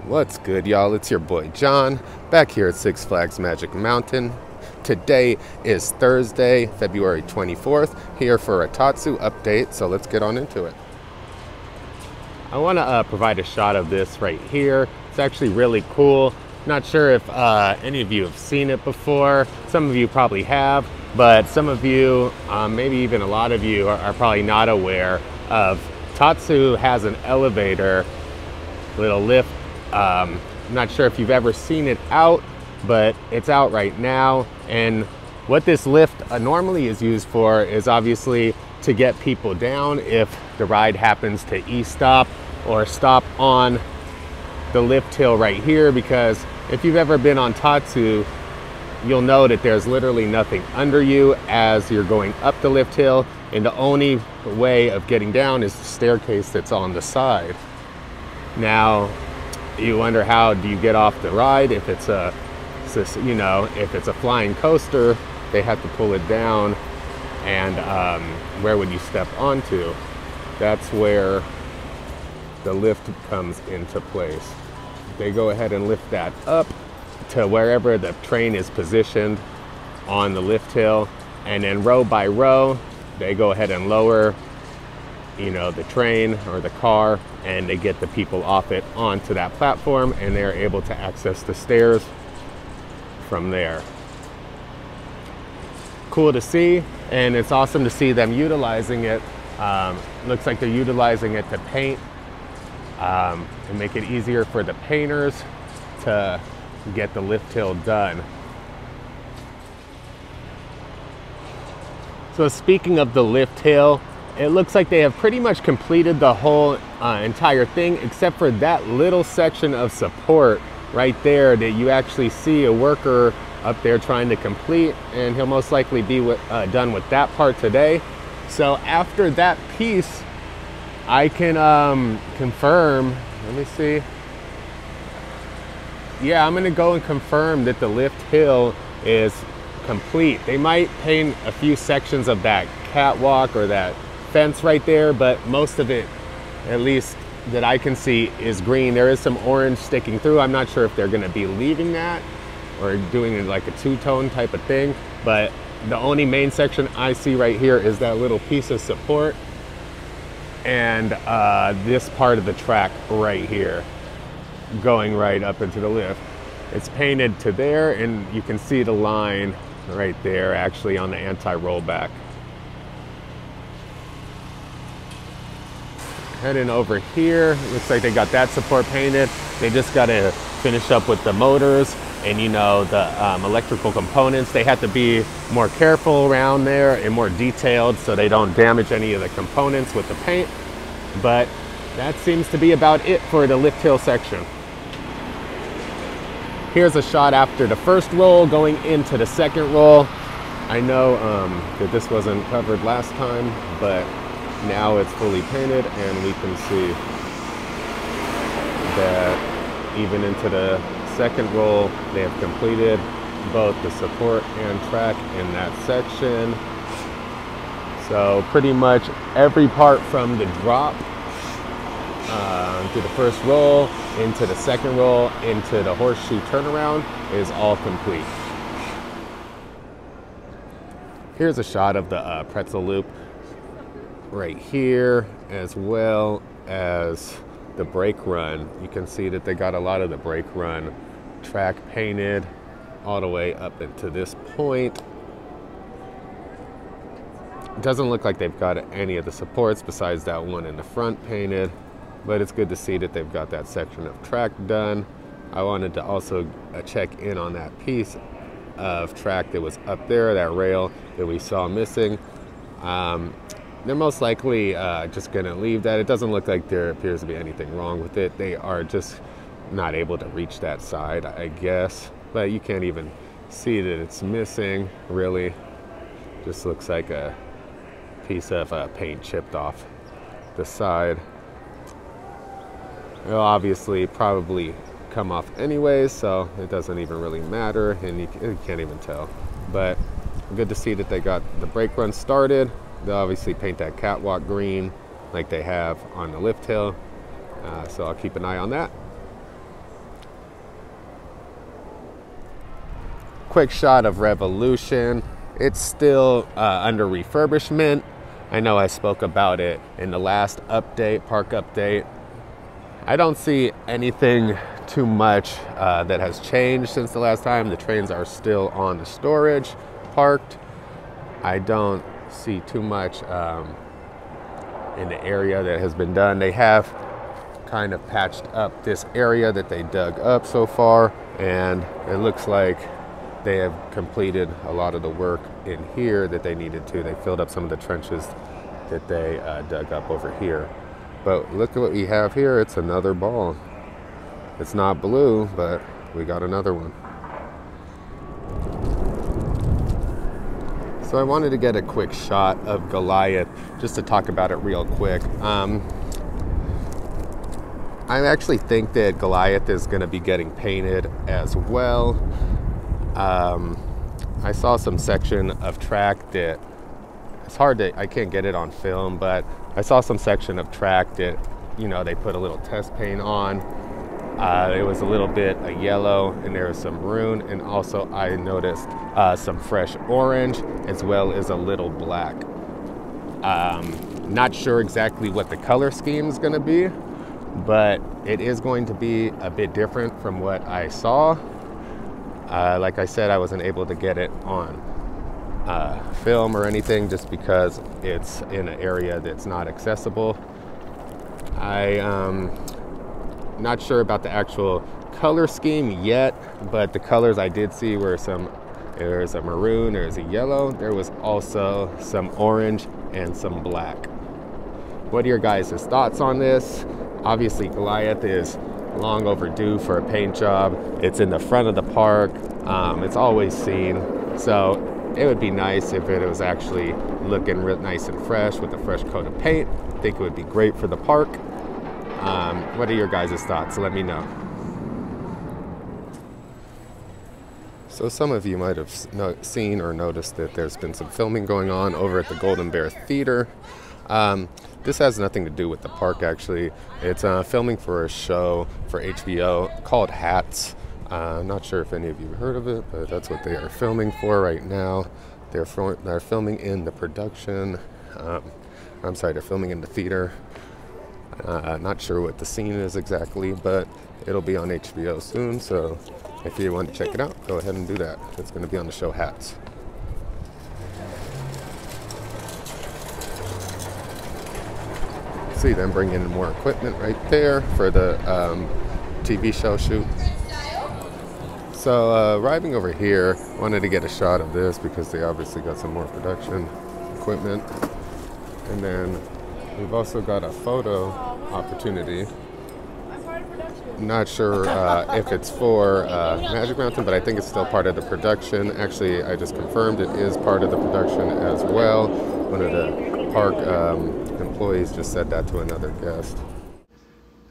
What's good, y'all? It's your boy John, back here at Six Flags Magic Mountain. Today is Thursday, February 24th, here for a Tatsu update, so let's get on into it. I want to provide a shot of this right here. It's actually really cool. Not sure if any of you have seen it before. Some of you probably have, but some of you, maybe even a lot of you, are probably not aware of Tatsu has an elevator, little lift. I'm not sure if you've ever seen it out, but it's out right now. And what this lift normally is used for is obviously to get people down if the ride happens to e-stop or stop on the lift hill right here, because if you've ever been on Tatsu, you'll know that there's literally nothing under you as you're going up the lift hill, and the only way of getting down is the staircase that's on the side. Now, you wonder, how do you get off the ride? If it's a, if it's a flying coaster, they have to pull it down, and where would you step onto? That's where the lift comes into place. They go ahead and lift that up to wherever the train is positioned on the lift hill, and then row by row, they go ahead and lower the train or the car, and they get the people off it onto that platform, and they're able to access the stairs from there. Cool to see, and it's awesome to see them utilizing it. Looks like they're utilizing it to paint and make it easier for the painters to get the lift hill done. So speaking of the lift hill, it looks like they have pretty much completed the whole entire thing, except for that little section of support right there that you actually see a worker up there trying to complete, and he'll most likely be done with that part today. So after that piece, I can confirm, let me see. Yeah, I'm gonna go and confirm that the lift hill is complete. They might paint a few sections of that catwalk or that fence right there, but most of it, at least that I can see, is green. There is some orange sticking through. I'm not sure if they're gonna be leaving that or doing it like a two-tone type of thing, but the only main section I see right here is that little piece of support and this part of the track right here going right up into the lift. It's painted to there, and you can see the line right there actually on the anti-rollback. Heading over here, looks like they got that support painted. They just got to finish up with the motors and the electrical components. They have to be more careful around there and more detailed so they don't damage any of the components with the paint. But that seems to be about it for the lift hill section. Here's a shot after the first roll going into the second roll. I know that this wasn't covered last time, but now it's fully painted, and we can see that even into the second roll, they have completed both the support and track in that section. So pretty much every part from the drop to the first roll, into the second roll, into the horseshoe turnaround is all complete. Here's a shot of the pretzel loop right here, as well as the brake run. You can see that they got a lot of the brake run track painted all the way up into this point. It doesn't look like they've got any of the supports besides that one in the front painted, but it's good to see that they've got that section of track done. I wanted to also check in on that piece of track that was up there, that rail that we saw missing. They're most likely just gonna leave that. It doesn't look like there appears to be anything wrong with it. They are just not able to reach that side, I guess. But you can't even see that it's missing, really. Just looks like a piece of paint chipped off the side. It'll obviously probably come off anyways, so it doesn't even really matter, and you can't even tell. But good to see that they got the brake run started. They'll obviously paint that catwalk green like they have on the lift hill. So I'll keep an eye on that. Quick shot of Revolution. It's still under refurbishment. I know I spoke about it in the last update, park update. I don't see anything too much that has changed since the last time. The trains are still on the storage, parked. I don't see too much in the area that has been done. They have kind of patched up this area that they dug up so far, and it looks like they have completed a lot of the work in here that they needed to. They filled up some of the trenches that they dug up over here. But look at what we have here. It's another ball. It's not blue, but we got another one. So I wanted to get a quick shot of Goliath just to talk about it real quick. I actually think that Goliath is going to be getting painted as well. I saw some section of track that it's hard to, I can't get it on film, but I saw some section of track that, you know, they put a little test paint on. It was a little bit of yellow, and there was some maroon, and also I noticed some fresh orange as well as a little black. Not sure exactly what the color scheme is going to be, but it is going to be a bit different from what I saw. Like I said, I wasn't able to get it on film or anything just because it's in an area that's not accessible. I'm not sure about the actual color scheme yet, but the colors I did see were there's a maroon, there's a yellow, there was also some orange and some black. What are your guys' thoughts on this? Obviously Goliath is long overdue for a paint job. It's in the front of the park. It's always seen. So it would be nice if it was actually looking real nice and fresh with a fresh coat of paint. I think it would be great for the park. What are your guys' thoughts? Let me know. So some of you might have seen or noticed that there's been some filming going on over at the Golden Bear Theater. This has nothing to do with the park, actually. It's filming for a show for HBO called Hats. I'm not sure if any of you have heard of it, but that's what they are filming for right now. They're filming in the production. I'm sorry, they're filming in the theater. Not sure what the scene is exactly, but it'll be on HBO soon. So if you want to check it out, go ahead and do that. It's going to be on the show Hats. See them bring in more equipment right there for the TV show shoot. So arriving over here, wanted to get a shot of this because they obviously got some more production equipment. And then we've also got a photo opportunity. Not sure if it's for Magic Mountain, but I think it's still part of the production. Actually, I just confirmed it is part of the production as well. One of the park employees just said that to another guest.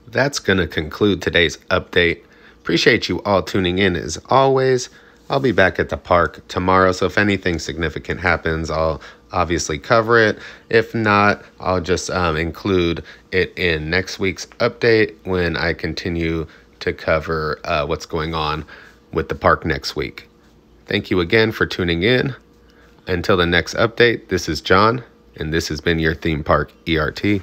That's going to conclude today's update. Appreciate you all tuning in as always. I'll be back at the park tomorrow, so if anything significant happens, I'll obviously cover it. If not, I'll just include it in next week's update when I continue to cover what's going on with the park next week. Thank you again for tuning in. Until the next update, this is John, and this has been your Theme Park ERT.